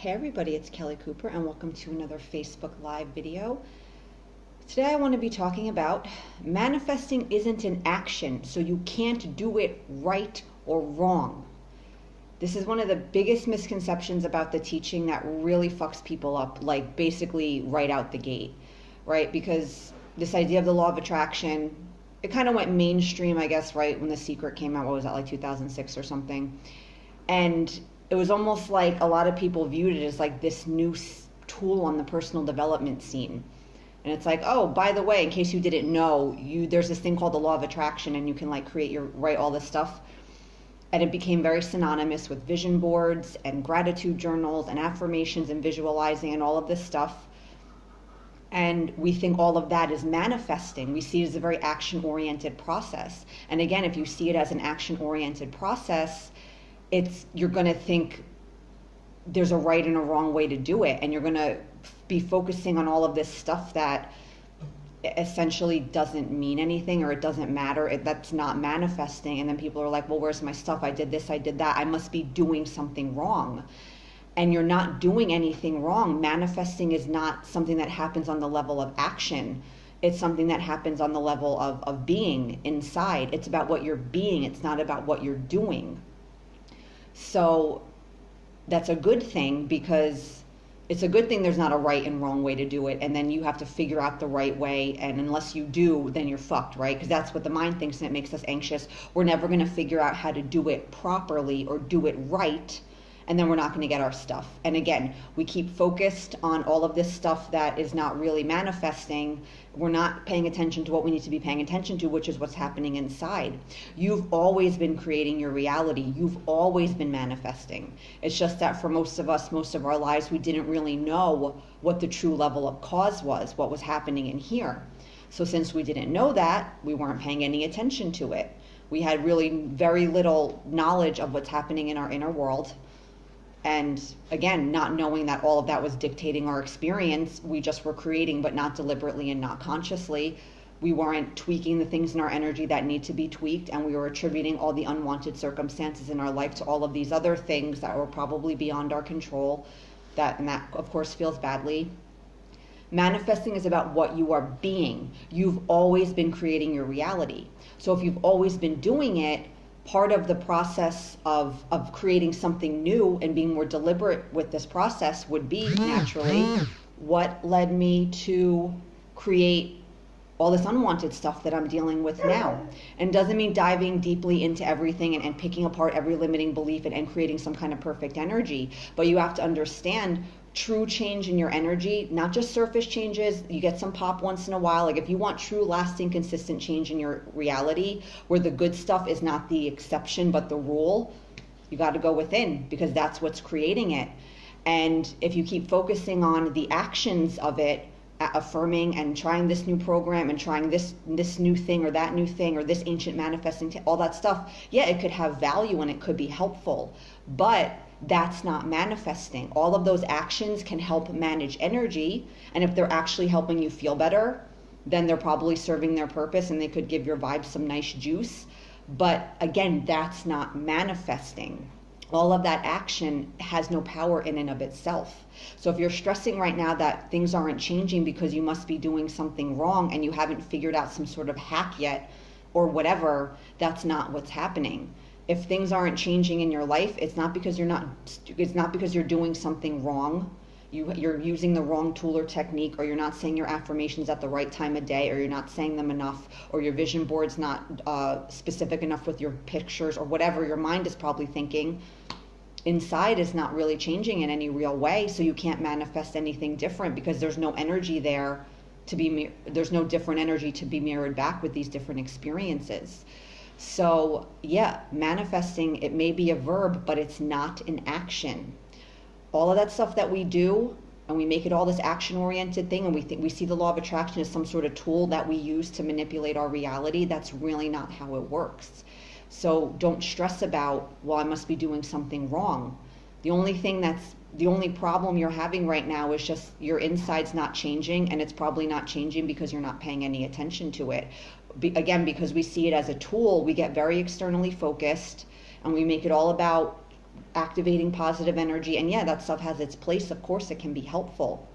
Hey everybody, it's Kelly Cooper and welcome to another Facebook Live video. Today I want to be talking about manifesting isn't an action, so you can't do it right or wrong. This is one of the biggest misconceptions about the teaching that really fucks people up, like basically right out the gate, right? Because this idea of the law of attraction, it kind of went mainstream, I guess, right when The Secret came out. What was that, like 2006 or something? And it was almost like a lot of people viewed it as like this new tool on the personal development scene. And it's like, oh, by the way, in case you didn't know, there's this thing called the law of attraction, and you can like write all this stuff. And it became very synonymous with vision boards and gratitude journals and affirmations and visualizing and all of this stuff. And we think all of that is manifesting. We see it as a very action-oriented process. And again, if you see it as an action-oriented process, you're going to think there's a right and a wrong way to do it, and you're going to be focusing on all of this stuff that essentially doesn't mean anything, or it doesn't matter, that's not manifesting. And then people are like, well, where's my stuff? I did this, I did that, I must be doing something wrong. And you're not doing anything wrong. Manifesting is not something that happens on the level of action. It's something that happens on the level of being inside. It's about what you're being. It's not about what you're doing. So that's a good thing, because it's a good thing there's not a right and wrong way to do it, and then you have to figure out the right way, and unless you do, then you're fucked, right? Because that's what the mind thinks, and it makes us anxious. We're never going to figure out how to do it properly or do it right, and then we're not going to get our stuff. And again, we keep focused on all of this stuff that is not really manifesting. We're not paying attention to what we need to be paying attention to, which is what's happening inside. You've always been creating your reality. You've always been manifesting. It's just that for most of us, most of our lives, we didn't really know what the true level of cause was, what was happening in here. So since we didn't know that, we weren't paying any attention to it. We had really very little knowledge of what's happening in our inner world. And again, not knowing that all of that was dictating our experience, we just were creating, but not deliberately and not consciously. We weren't tweaking the things in our energy that need to be tweaked, and we were attributing all the unwanted circumstances in our life to all of these other things that were probably beyond our control. And that, of course, feels badly. Manifesting is about what you are being. You've always been creating your reality. So if you've always been doing it, part of the process of creating something new and being more deliberate with this process would be, naturally, what led me to create all this unwanted stuff that I'm dealing with now. And doesn't mean diving deeply into everything and picking apart every limiting belief and creating some kind of perfect energy. But you have to understand true change in your energy, not just surface changes. You get some pop once in a while. Like if you want true, lasting, consistent change in your reality, where the good stuff is not the exception but the rule, you got to go within, because that's what's creating it. And if you keep focusing on the actions of it, affirming and trying this new program and trying this new thing or that new thing or this ancient manifesting, all that stuff, yeah, it could have value and it could be helpful, but that's not manifesting. All of those actions can help manage energy, and if they're actually helping you feel better, then they're probably serving their purpose and they could give your vibe some nice juice. But again, that's not manifesting. All of that action has no power in and of itself. So if you're stressing right now that things aren't changing because you must be doing something wrong and you haven't figured out some sort of hack yet or whatever, that's not what's happening. If things aren't changing in your life, it's not because you're doing something wrong. You're using the wrong tool or technique, or you're not saying your affirmations at the right time of day, or you're not saying them enough, or your vision board's not specific enough with your pictures, or whatever your mind is probably thinking. Inside is not really changing in any real way, so you can't manifest anything different, because there's no energy there there's no different energy to be mirrored back with these different experiences. So yeah, manifesting, it may be a verb, but it's not an action. All of that stuff that we do, and we make it all this action-oriented thing, and we see the law of attraction as some sort of tool that we use to manipulate our reality, that's really not how it works. So don't stress about, well, I must be doing something wrong. The only problem you're having right now is just your inside's not changing, and it's probably not changing because you're not paying any attention to it. Again, because we see it as a tool, we get very externally focused, and we make it all about activating positive energy. And yeah, that stuff has its place. Of course, it can be helpful.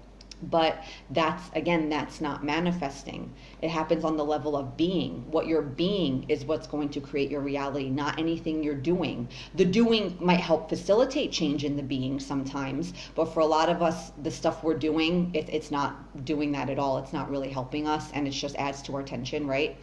But that's not manifesting. It happens on the level of being. What you're being is what's going to create your reality, not anything you're doing. The doing might help facilitate change in the being sometimes, but for a lot of us, the stuff we're doing, it's not doing that at all. It's not really helping us, and it just adds to our tension, right?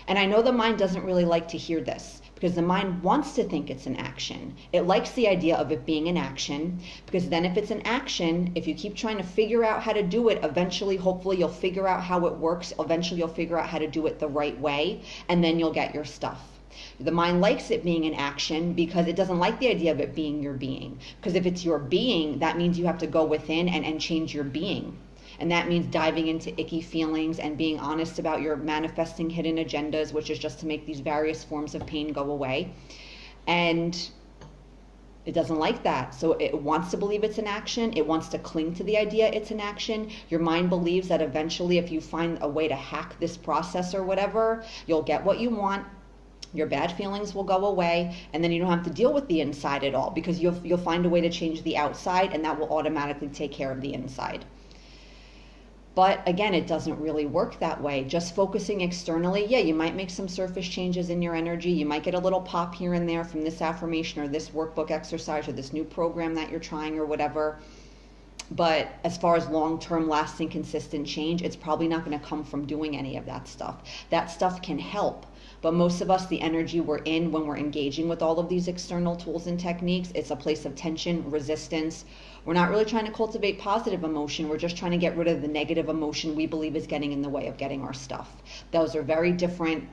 And I know the mind doesn't really like to hear this, because the mind wants to think it's an action. It likes the idea of it being an action, because then if it's an action, if you keep trying to figure out how to do it, eventually, hopefully, you'll figure out how it works. Eventually, you'll figure out how to do it the right way, and then you'll get your stuff. The mind likes it being an action because it doesn't like the idea of it being your being. Because if it's your being, that means you have to go within and change your being. And that means diving into icky feelings and being honest about your manifesting hidden agendas, which is just to make these various forms of pain go away. And it doesn't like that. So it wants to believe it's an action. It wants to cling to the idea it's an action. Your mind believes that eventually, if you find a way to hack this process or whatever, you'll get what you want. Your bad feelings will go away, and then you don't have to deal with the inside at all, because you'll find a way to change the outside, and that will automatically take care of the inside. But again, it doesn't really work that way. Just focusing externally, yeah, you might make some surface changes in your energy. You might get a little pop here and there from this affirmation or this workbook exercise or this new program that you're trying or whatever. But as far as long-term, lasting, consistent change, it's probably not going to come from doing any of that stuff. That stuff can help. But most of us, the energy we're in when we're engaging with all of these external tools and techniques, it's a place of tension, resistance. We're not really trying to cultivate positive emotion. We're just trying to get rid of the negative emotion we believe is getting in the way of getting our stuff. Those are very different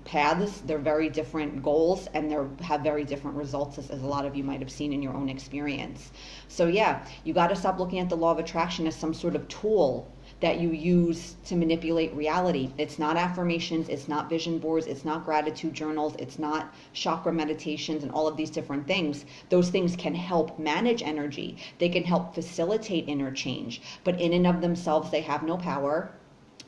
paths. They're very different goals, and they have very different results, as a lot of you might have seen in your own experience. So yeah, you got to stop looking at the law of attraction as some sort of tool that you use to manipulate reality. It's not affirmations, it's not vision boards, it's not gratitude journals, it's not chakra meditations and all of these different things. Those things can help manage energy. They can help facilitate inner change, but in and of themselves, they have no power.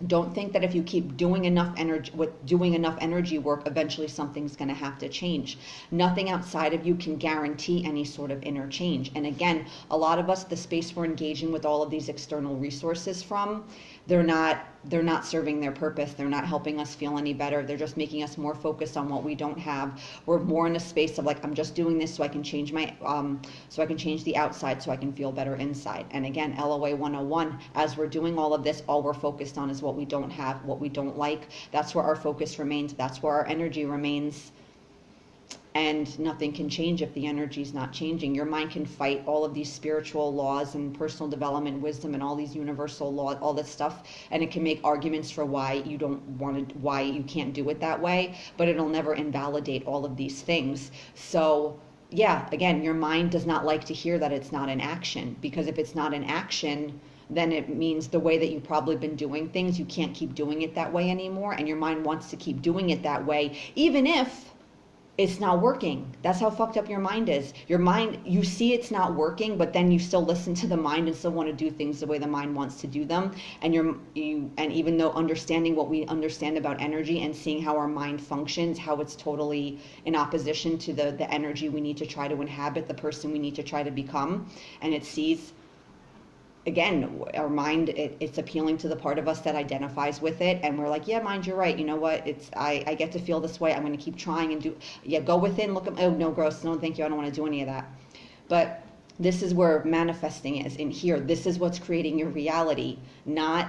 Don't think that if you keep doing enough energy work, eventually something's going to have to change. Nothing outside of you can guarantee any sort of inner change. And again, a lot of us, the space we're engaging with all of these external resources from, they're not serving their purpose. They're not helping us feel any better. They're just making us more focused on what we don't have. We're more in a space of like, I'm just doing this so I can change so I can change the outside so I can feel better inside. And again, LOA 101, as we're doing all of this, all we're focused on is what we don't have, what we don't like. That's where our focus remains. That's where our energy remains. And nothing can change if the energy is not changing. Your mind can fight all of these spiritual laws and personal development, wisdom, and all these universal laws, all this stuff, and it can make arguments for why you can't do it that way, but it'll never invalidate all of these things. So yeah, again, your mind does not like to hear that it's not an action, because if it's not an action, then it means the way that you've probably been doing things, you can't keep doing it that way anymore, and your mind wants to keep doing it that way, even if it's not working. That's how fucked up your mind is. Your mind, you see it's not working, but then you still listen to the mind and still want to do things the way the mind wants to do them. And and even though understanding what we understand about energy and seeing how our mind functions, how it's totally in opposition to the energy we need to try to inhabit, the person we need to try to become, and it sees, again, our mind, it's appealing to the part of us that identifies with it, and we're like, yeah, mind, you're right, you know what, I get to feel this way, I'm going to keep trying and go within, look at, oh no, gross, no thank you, I don't want to do any of that. But this is where manifesting is, in here. This is what's creating your reality, not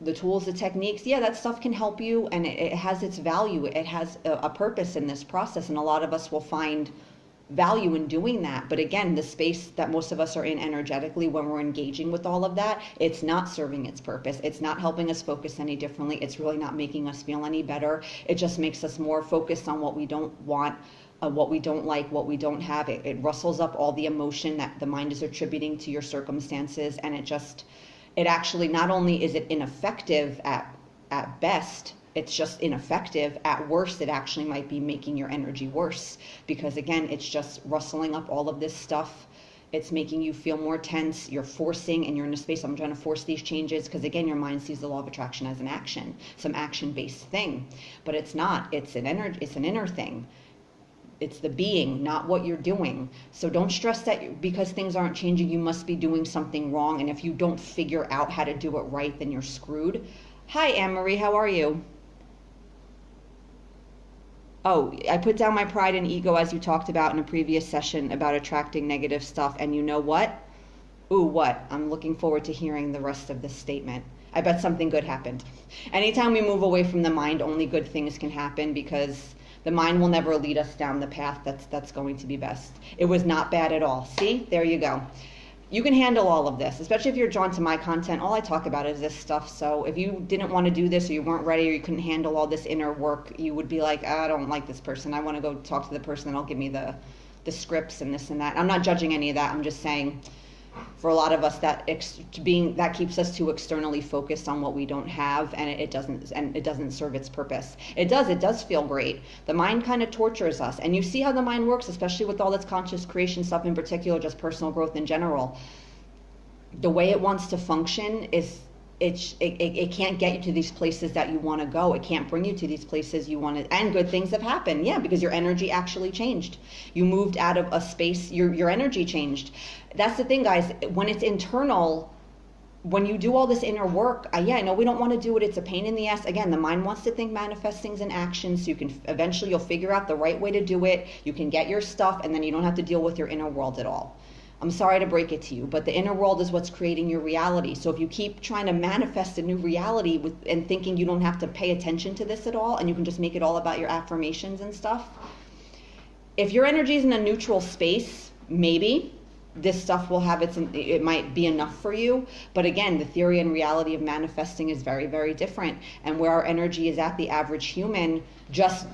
the tools, the techniques. Yeah, that stuff can help you, and it has its value, it has a purpose in this process, and a lot of us will find value in doing that. But again, the space that most of us are in energetically when we're engaging with all of that, it's not serving its purpose. It's not helping us focus any differently. It's really not making us feel any better. It just makes us more focused on what we don't want, what we don't like, what we don't have. It rustles up all the emotion that the mind is attributing to your circumstances, and it actually, not only is it ineffective at best, it's just ineffective. At worst, it actually might be making your energy worse, because again, it's just rustling up all of this stuff. It's making you feel more tense. You're forcing, and you're in a space, I'm trying to force these changes, because again, your mind sees the law of attraction as an action, some action-based thing, but it's not. It's an inner thing. it's the being, not what you're doing. So don't stress that because things aren't changing, you must be doing something wrong. And if you don't figure out how to do it right, then you're screwed. Hi, Anne-Marie, how are you? Oh, I put down my pride and ego as you talked about in a previous session about attracting negative stuff. And you know what? Ooh, what? I'm looking forward to hearing the rest of this statement. I bet something good happened. Anytime we move away from the mind, only good things can happen because the mind will never lead us down the path that's going to be best. It was not bad at all. See? There you go. You can handle all of this, especially if you're drawn to my content. All I talk about is this stuff. So if you didn't want to do this or you weren't ready or you couldn't handle all this inner work, you would be like, I don't like this person. I want to go talk to the person that'll give me the scripts and this and that. I'm not judging any of that. I'm just saying for a lot of us that keeps us too externally focused on what we don't have, and it doesn't serve its purpose. It does feel great. The mind kind of tortures us, and you see how the mind works, especially with all this conscious creation stuff in particular, just personal growth in general. The way it wants to function is it can't get you to these places that you want to go. It can't bring you to these places you want to, and good things have happened. Yeah, because your energy actually changed. You moved out of a space, your energy changed. That's the thing, guys. When it's internal, when you do all this inner work, I know we don't want to do it. It's a pain in the ass. Again, the mind wants to think manifest things in action, so you can eventually you'll figure out the right way to do it. You can get your stuff, and then you don't have to deal with your inner world at all. I'm sorry to break it to you, but the inner world is what's creating your reality. So if you keep trying to manifest a new reality and thinking you don't have to pay attention to this at all, and you can just make it all about your affirmations and stuff, if your energy is in a neutral space, maybe this stuff will have it might be enough for you. But again, the theory and reality of manifesting is very, very different. And where our energy is at, the average human, just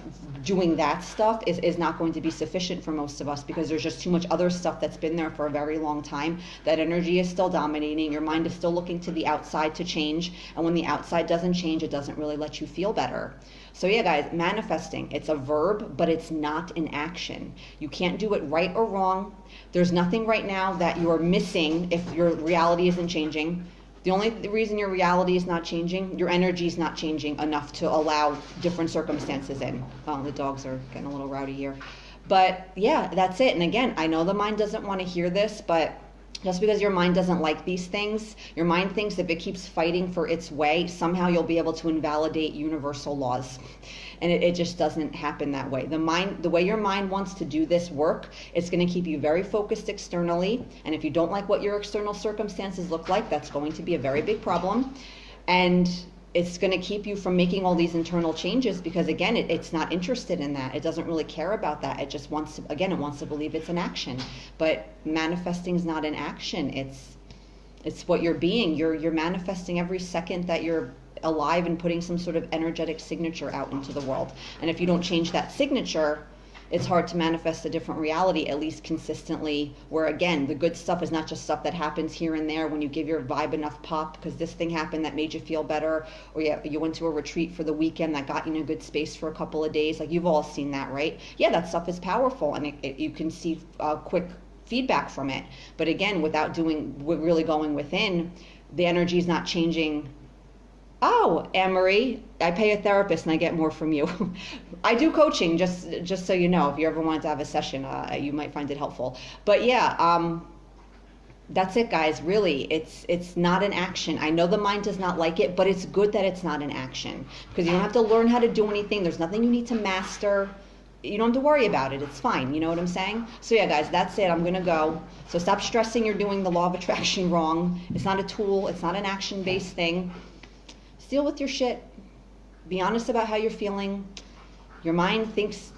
doing that stuff is not going to be sufficient for most of us, because there's just too much other stuff that's been there for a very long time. That energy is still dominating. Your mind is still looking to the outside to change. And when the outside doesn't change, it doesn't really let you feel better. So yeah, guys, manifesting, it's a verb, but it's not an action. You can't do it right or wrong. There's nothing right now that you're missing if your reality isn't changing. The only reason your reality is not changing, your energy is not changing enough to allow different circumstances in. Oh, the dogs are getting a little rowdy here. But yeah, that's it. And again, I know the mind doesn't want to hear this, but just because your mind doesn't like these things, your mind thinks if it keeps fighting for its way, somehow you'll be able to invalidate universal laws. And it just doesn't happen that way. The way your mind wants to do this work, it's going to keep you very focused externally. And if you don't like what your external circumstances look like, that's going to be a very big problem. And it's going to keep you from making all these internal changes because, again, it's not interested in that. It doesn't really care about that. It just wants to, again, it wants to believe it's an action. But manifesting is not an action. It's what you're being. You're manifesting every second that you're alive and putting some sort of energetic signature out into the world. And if you don't change that signature, it's hard to manifest a different reality, at least consistently, where again, the good stuff is not just stuff that happens here and there when you give your vibe enough pop because this thing happened that made you feel better, or you went to a retreat for the weekend that got you in a good space for a couple of days. Like, you've all seen that, right? Yeah, that stuff is powerful, and you can see quick feedback from it. But again, without really going within, the energy is not changing. Oh, Anne-Marie, I pay a therapist and I get more from you. I do coaching, just so you know. If you ever wanted to have a session, you might find it helpful. But yeah, that's it, guys. Really, it's not an action. I know the mind does not like it, but it's good that it's not an action, because you don't have to learn how to do anything. There's nothing you need to master. You don't have to worry about it. It's fine. You know what I'm saying? So yeah, guys, that's it. I'm going to go. So stop stressing you're doing the law of attraction wrong. It's not a tool. It's not an action-based thing. Deal with your shit. Be honest about how you're feeling. Your mind thinks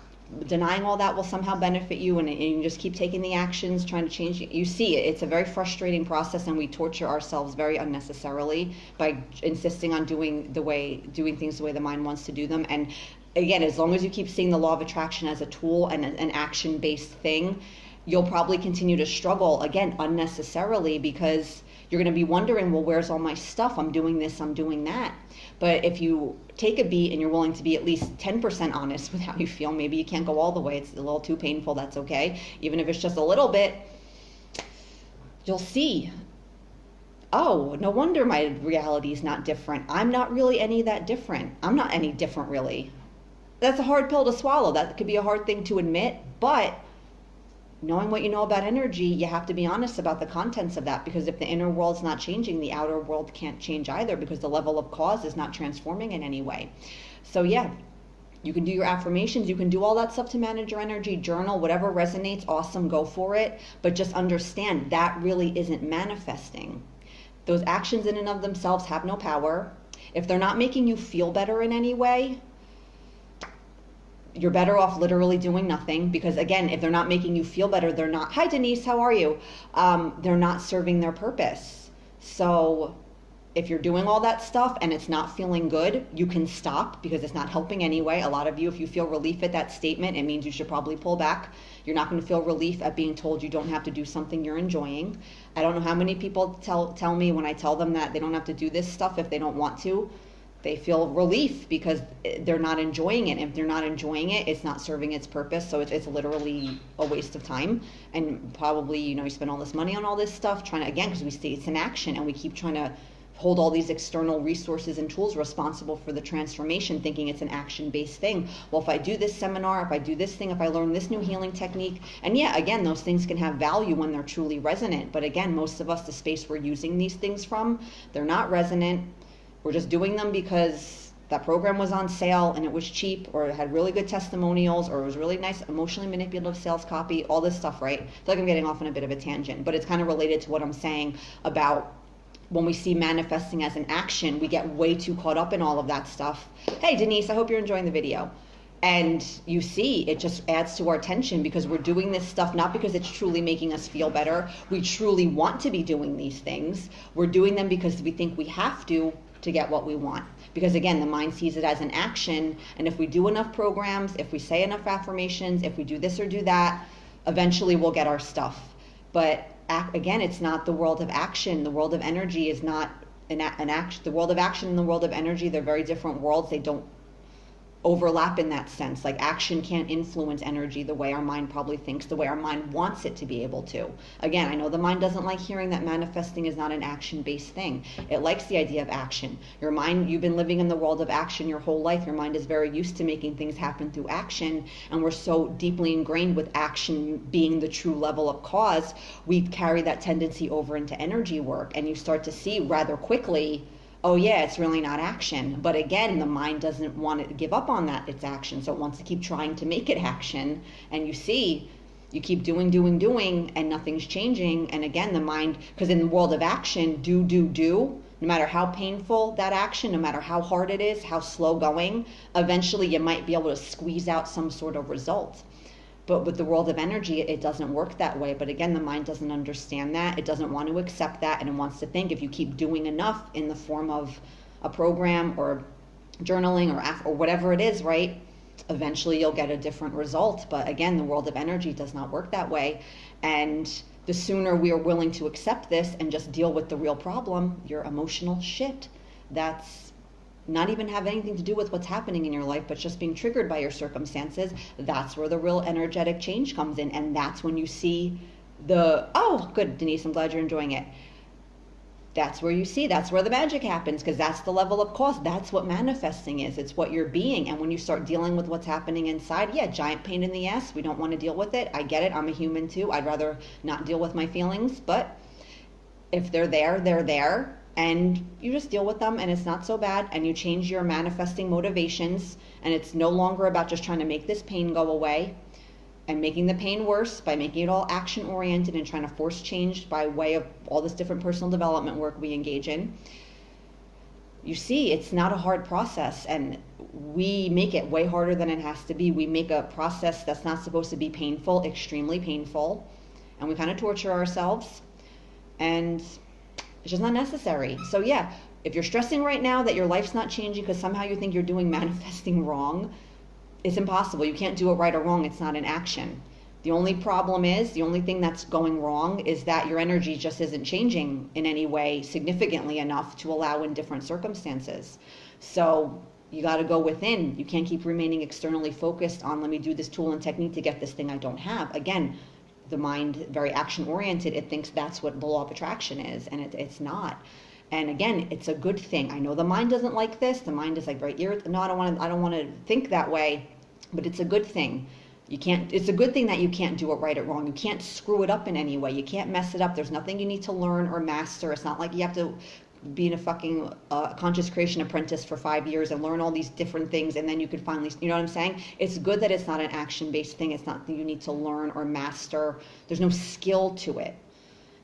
denying all that will somehow benefit you, and you just keep taking the actions, trying to change it. You see it. It's a very frustrating process, and we torture ourselves very unnecessarily by insisting on doing things the way the mind wants to do them. And again, as long as you keep seeing the law of attraction as a tool and an action-based thing, you'll probably continue to struggle, again, unnecessarily, because you're going to be wondering, well, where's all my stuff? I'm doing this, I'm doing that. But if you take a beat and you're willing to be at least 10% honest with how you feel, maybe you can't go all the way. It's a little too painful. That's okay. Even if it's just a little bit, you'll see, oh, no wonder my reality is not different. I'm not really any that different. I'm not any different, really. that's a hard pill to swallow. That could be a hard thing to admit, but knowing what you know about energy, you have to be honest about the contents of that, because if the inner world's not changing, the outer world can't change either, because the level of cause is not transforming in any way. So yeah, you can do your affirmations, you can do all that stuff to manage your energy, journal, whatever resonates, awesome, go for it. But just understand that really isn't manifesting. Those actions in and of themselves have no power. If they're not making you feel better in any way, you're better off literally doing nothing, because again, if they're not making you feel better, they're not, hi Denise, how are you? They're not serving their purpose. So if you're doing all that stuff and it's not feeling good, you can stop, because it's not helping anyway. A lot of you, if you feel relief at that statement, it means you should probably pull back. You're not going to feel relief at being told you don't have to do something you're enjoying. I don't know how many people tell me when I tell them that they don't have to do this stuff if they don't want to. They feel relief because they're not enjoying it. If they're not enjoying it, it's not serving its purpose. So it's literally a waste of time. And probably, you spend all this money on all this stuff trying to, again, because we say it's an action and we keep trying to hold all these external resources and tools responsible for the transformation, thinking it's an action-based thing. Well, if I do this seminar, if I do this thing, if I learn this new healing technique, and yeah, again, those things can have value when they're truly resonant. But again, most of us, the space we're using these things from, they're not resonant. We're just doing them because that program was on sale and it was cheap, or it had really good testimonials, or it was really nice, emotionally manipulative sales copy, all this stuff, right? I feel like I'm getting off on a bit of a tangent, but it's kind of related to what I'm saying about when we see manifesting as an action, we get way too caught up in all of that stuff. Hey, Denise, I hope you're enjoying the video. And you see, it just adds to our tension, because we're doing this stuff not because it's truly making us feel better. We truly want to be doing these things. We're doing them because we think we have to get what we want. Because again, the mind sees it as an action, and if we do enough programs, if we say enough affirmations, if we do this or do that, eventually we'll get our stuff. But again, it's not the world of action. The world of energy is not an action. The world of action and the world of energy, they're very different worlds. They don't overlap in that sense. Like, action can't influence energy the way our mind probably thinks, the way our mind wants it to be able to. Again, I know the mind doesn't like hearing that manifesting is not an action-based thing. It likes the idea of action. Your mind, you've been living in the world of action your whole life. Your mind is very used to making things happen through action, and we're so deeply ingrained with action being the true level of cause, we carry that tendency over into energy work, and you start to see rather quickly, oh yeah, it's really not action. But again, the mind doesn't want to give up on that, it's action. So it wants to keep trying to make it action. And you see, you keep doing, and nothing's changing. And again, the mind, because in the world of action, do, no matter how painful that action, no matter how hard it is, how slow going, eventually you might be able to squeeze out some sort of result. But with the world of energy, it doesn't work that way. But again, the mind doesn't understand that. It doesn't want to accept that. And it wants to think if you keep doing enough in the form of a program or journaling or whatever it is, right? Eventually you'll get a different result. But again, the world of energy does not work that way. And the sooner we are willing to accept this and just deal with the real problem, your emotional shit, that's not even have anything to do with what's happening in your life, but just being triggered by your circumstances, that's where the real energetic change comes in. And that's when you see oh, good, Denise, I'm glad you're enjoying it. That's where you see, that's where the magic happens, because that's the level of cause. That's what manifesting is. It's what you're being. And when you start dealing with what's happening inside, yeah, giant pain in the ass. We don't want to deal with it. I get it. I'm a human too. I'd rather not deal with my feelings. But if they're there, they're there. And you just deal with them, and it's not so bad, and you change your manifesting motivations, and it's no longer about just trying to make this pain go away and making the pain worse by making it all action oriented and trying to force change by way of all this different personal development work we engage in. You see, it's not a hard process, and we make it way harder than it has to be. We make a process that's not supposed to be painful extremely painful, and we kind of torture ourselves, and it's just not necessary. So yeah, if you're stressing right now that your life's not changing because somehow you think you're doing manifesting wrong, it's impossible. You can't do it right or wrong. It's not an action. The only problem is, the only thing that's going wrong is that your energy just isn't changing in any way significantly enough to allow in different circumstances. So you got to go within. You can't keep remaining externally focused on, let me do this tool and technique to get this thing I don't have. Again, the mind, very action oriented, it thinks that's what the law of attraction is, and it's not. And again, it's a good thing. I know the mind doesn't like this. The mind is like, right, no, I don't want to think that way. but it's a good thing. It's a good thing that you can't do it right or wrong. You can't screw it up in any way. You can't mess it up. There's nothing you need to learn or master. It's not like you have to be in a fucking conscious creation apprentice for 5 years and learn all these different things, and then you could finally, you know what I'm saying? It's good that it's not an action-based thing. It's not something you need to learn or master. There's no skill to it.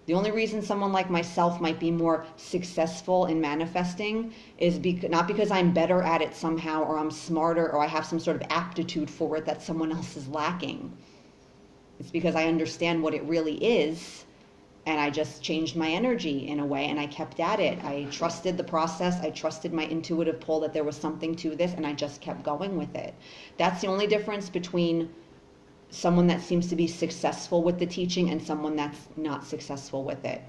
The only reason someone like myself might be more successful in manifesting is not because I'm better at it somehow, or I'm smarter, or I have some sort of aptitude for it that someone else is lacking. It's because I understand what it really is, and I just changed my energy in a way, and I kept at it. I trusted the process. I trusted my intuitive pull that there was something to this, and I just kept going with it. That's the only difference between someone that seems to be successful with the teaching and someone that's not successful with it.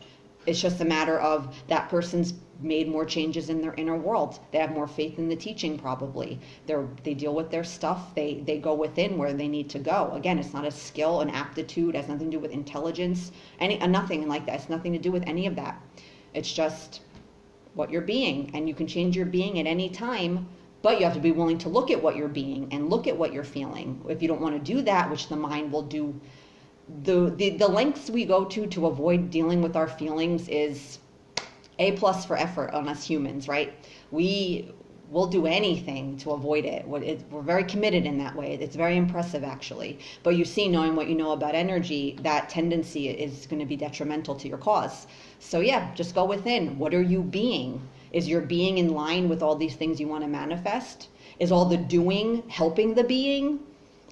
It's just a matter of that person's made more changes in their inner world. They have more faith in the teaching, probably. They deal with their stuff. They go within where they need to go. Again, it's not a skill, an aptitude. It has nothing to do with intelligence, nothing like that. It's nothing to do with any of that. It's just what you're being, and you can change your being at any time. But you have to be willing to look at what you're being and look at what you're feeling. If you don't want to do that, which the mind will do, the lengths we go to avoid dealing with our feelings is A+ for effort on us humans, right? We will do anything to avoid it. We're very committed in that way. It's very impressive, actually. But you see, knowing what you know about energy, that tendency is going to be detrimental to your cause. So yeah, just go within. What are you being? Is your being in line with all these things you want to manifest? Is all the doing helping the being?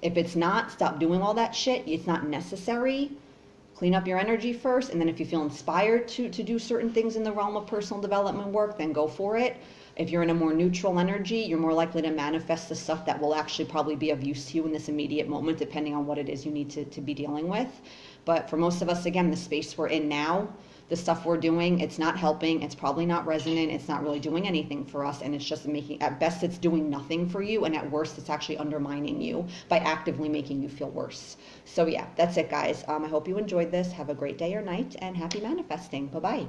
If it's not, stop doing all that shit. It's not necessary. Clean up your energy first, and then if you feel inspired to do certain things in the realm of personal development work, then go for it. If you're in a more neutral energy, you're more likely to manifest the stuff that will actually probably be of use to you in this immediate moment, depending on what it is you need to be dealing with. But for most of us, again, the space we're in now, the stuff we're doing, it's not helping, it's probably not resonant, it's not really doing anything for us, and it's just at best it's doing nothing for you, and at worst it's actually undermining you by actively making you feel worse. So yeah, that's it, guys. I hope you enjoyed this. Have a great day or night, and happy manifesting. Bye-bye.